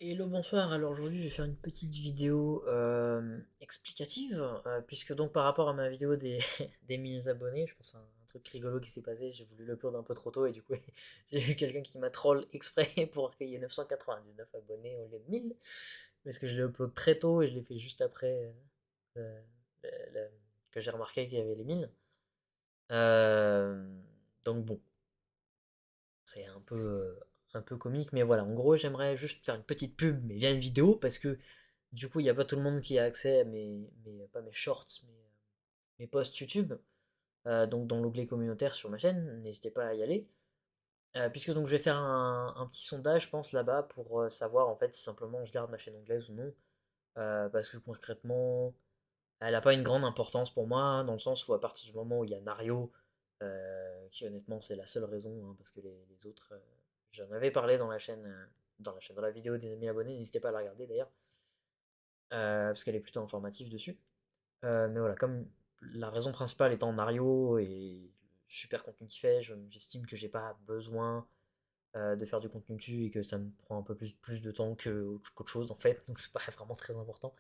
Hello, bonsoir. Alors aujourd'hui, je vais faire une petite vidéo explicative, puisque donc par rapport à ma vidéo des, des 1000 abonnés, je pense à un truc rigolo qui s'est passé. J'ai voulu l'upload un peu trop tôt et du coup, j'ai eu quelqu'un qui m'a troll exprès pour qu'il y ait 999 abonnés au lieu de 1000, parce que je l'ai upload très tôt et je l'ai fait juste après euh, le- le- que j'ai remarqué qu'il y avait les 1000. Euh, donc bon, c'est un peu comique, mais voilà. En gros, j'aimerais juste faire une petite pub, mais via une vidéo, parce que du coup, il n'y a pas tout le monde qui a accès à pas mes shorts, mes posts YouTube. Donc dans l'onglet communautaire sur ma chaîne, n'hésitez pas à y aller. Puisque donc je vais faire un petit sondage, je pense, là-bas pour savoir en fait si simplement je garde ma chaîne anglaise ou non. Parce que concrètement, elle n'a pas une grande importance pour moi, dans le sens où à partir du moment où il y a Nario, qui honnêtement c'est la seule raison, hein, parce que les autres, j'en avais parlé dans la vidéo des 1000 abonnés, n'hésitez pas à la regarder d'ailleurs, parce qu'elle est plutôt informative dessus. Mais voilà, comme la raison principale étant Nario et le super contenu qu'il fait, j'estime que j'ai pas besoin de faire du contenu dessus et que ça me prend un peu plus de temps qu'autre chose en fait, donc c'est pas vraiment très important.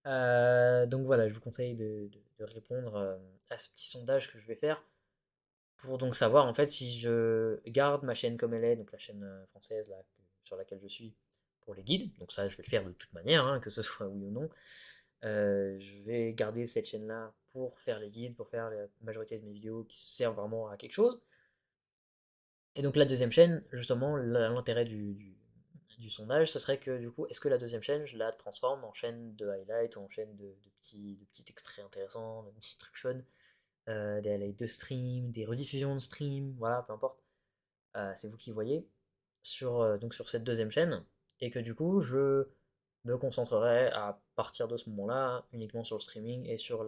Donc voilà, je vous conseille de répondre à ce petit sondage que je vais faire pour donc savoir en fait si je garde ma chaîne comme elle est, donc la chaîne française là, sur laquelle je suis pour les guides. Donc ça, je vais le faire de toute manière, hein, que ce soit oui ou non. Je vais garder cette chaîne-là pour faire les guides, pour faire la majorité de mes vidéos qui servent vraiment à quelque chose. Et donc la deuxième chaîne, justement, l'intérêt du sondage, ce serait que du coup, est-ce que la deuxième chaîne, je la transforme en chaîne de highlights ou en chaîne de petits extraits intéressants, de petits trucs fun, des highlights de stream, des rediffusions de stream, voilà, peu importe. C'est vous qui voyez donc sur cette deuxième chaîne, et que du coup, je me concentrerai à partir de ce moment-là uniquement sur le streaming et sur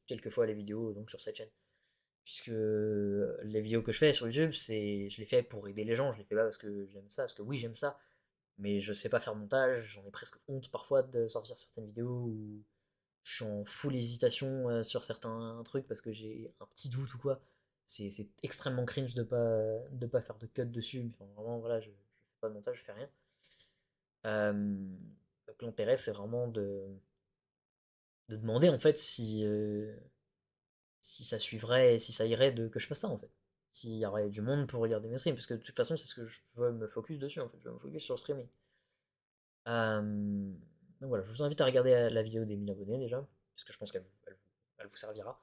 quelquefois les vidéos donc sur cette chaîne. Puisque les vidéos que je fais sur YouTube, je les fais pour aider les gens, je les fais pas parce que j'aime ça, parce que oui, j'aime ça, mais je sais pas faire montage, j'en ai presque honte parfois de sortir certaines vidéos où je suis en full hésitation sur certains trucs parce que j'ai un petit doute ou quoi. C'est extrêmement cringe de pas faire de cut dessus. Enfin, vraiment, voilà, je fais pas de montage, je fais rien. Euh, donc l'intérêt, c'est vraiment de demander en fait si ça suivrait, si ça irait que je fasse ça en fait. S'il y aurait du monde pour regarder mes streams, parce que de toute façon, c'est ce que je veux me focus dessus en fait. Je veux me focus sur le streaming. Donc voilà, je vous invite à regarder la vidéo des 1000 abonnés déjà, parce que je pense elle vous servira.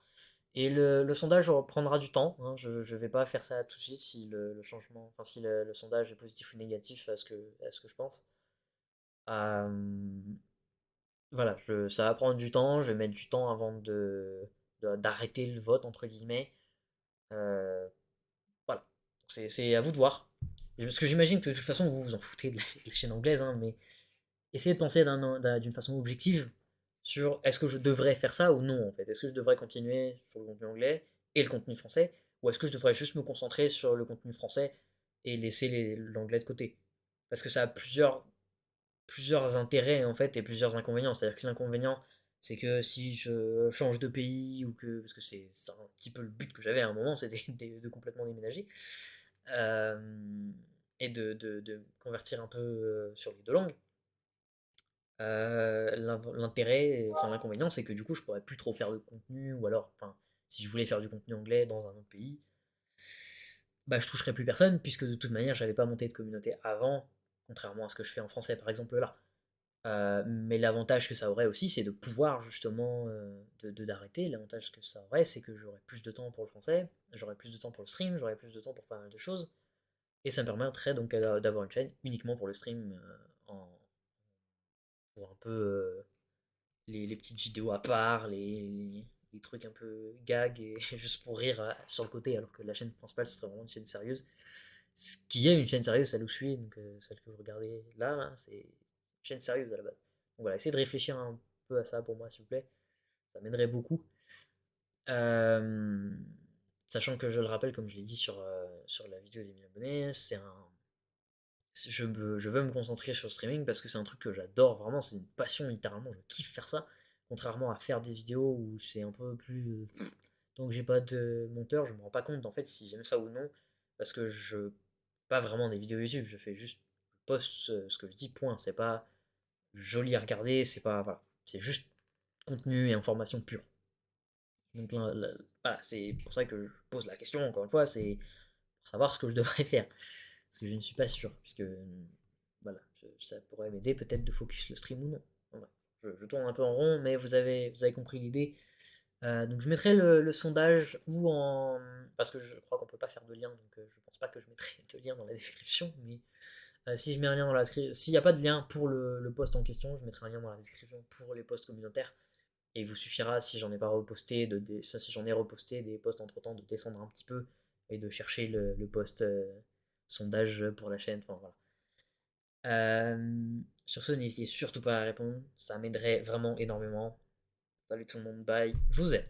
Et le sondage prendra du temps, hein. Je ne vais pas faire ça tout de suite si le changement, enfin si le sondage est positif ou négatif à ce que je pense. Euh, voilà, ça va prendre du temps, je vais mettre du temps avant d'arrêter le vote, entre guillemets. Euh, voilà, c'est à vous de voir. Parce que j'imagine que de toute façon, vous vous en foutez de de la chaîne anglaise, hein, mais essayez de penser d'une façon objective sur est-ce que je devrais faire ça ou non en fait. Est-ce que je devrais continuer sur le contenu anglais et le contenu français, ou est-ce que je devrais juste me concentrer sur le contenu français et laisser l'anglais de côté. Parce que ça a plusieurs intérêts en fait et plusieurs inconvénients. C'est-à-dire que l'inconvénient, c'est que si je change de pays ou que parce que c'est un petit peu le but que j'avais à un moment, c'était de complètement déménager euh, et de convertir un peu sur les deux langues. L'intérêt, enfin l'inconvénient, c'est que du coup, je pourrais plus trop faire de contenu, ou alors, enfin, si je voulais faire du contenu anglais dans un autre pays, bah je toucherais plus personne, puisque de toute manière, j'avais pas monté de communauté avant, contrairement à ce que je fais en français, par exemple là. Mais l'avantage que ça aurait aussi, c'est de pouvoir justement d'arrêter. L'avantage que ça aurait, c'est que j'aurais plus de temps pour le français, j'aurais plus de temps pour le stream, j'aurais plus de temps pour pas mal de choses, et ça me permettrait donc d'avoir une chaîne uniquement pour le stream, pour un peu les petites vidéos à part, les trucs un peu gag et juste pour rire sur le côté, alors que la chaîne principale ce serait vraiment une chaîne sérieuse. Ce qui est une chaîne sérieuse, celle où je suis, donc celle que vous regardez là, c'est une chaîne sérieuse à la base. Donc voilà, essayez de réfléchir un peu à ça pour moi, s'il vous plaît. Ça m'aiderait beaucoup. Euh, Sachant que je le rappelle, comme je l'ai dit sur la vidéo des 1000 abonnés, je veux me concentrer sur le streaming parce que c'est un truc que j'adore vraiment, c'est une passion littéralement, je kiffe faire ça. Contrairement à faire des vidéos où c'est un peu plus. Tant que j'ai pas de monteur, je me rends pas compte en fait si j'aime ça ou non. Parce que je. Pas vraiment des vidéos YouTube, je fais juste. poste ce que je dis, point. C'est pas joli à regarder, c'est pas. Voilà. C'est juste contenu et information pure. Donc voilà, c'est pour ça que je pose la question, encore une fois, c'est pour savoir ce que je devrais faire. Parce que je ne suis pas sûr, puisque voilà, ça pourrait m'aider peut-être de focus le stream ou non. Voilà. Je tourne un peu en rond, mais vous avez compris l'idée. Donc je mettrai le sondage ou en. Parce que je crois qu'on peut pas faire de lien, donc je pense pas que je mettrai de lien dans la description, mais si je mets un lien dans la description, s'il n'y a pas de lien pour le post en question, je mettrai un lien dans la description pour les posts communautaires. Et il vous suffira, si j'en ai pas reposté, si j'en ai reposté des posts entre temps, de descendre un petit peu et de chercher le post sondage pour la chaîne. Enfin voilà. Sur ce, n'hésitez surtout pas à répondre, ça m'aiderait vraiment énormément. Salut tout le monde, bye, je vous aime.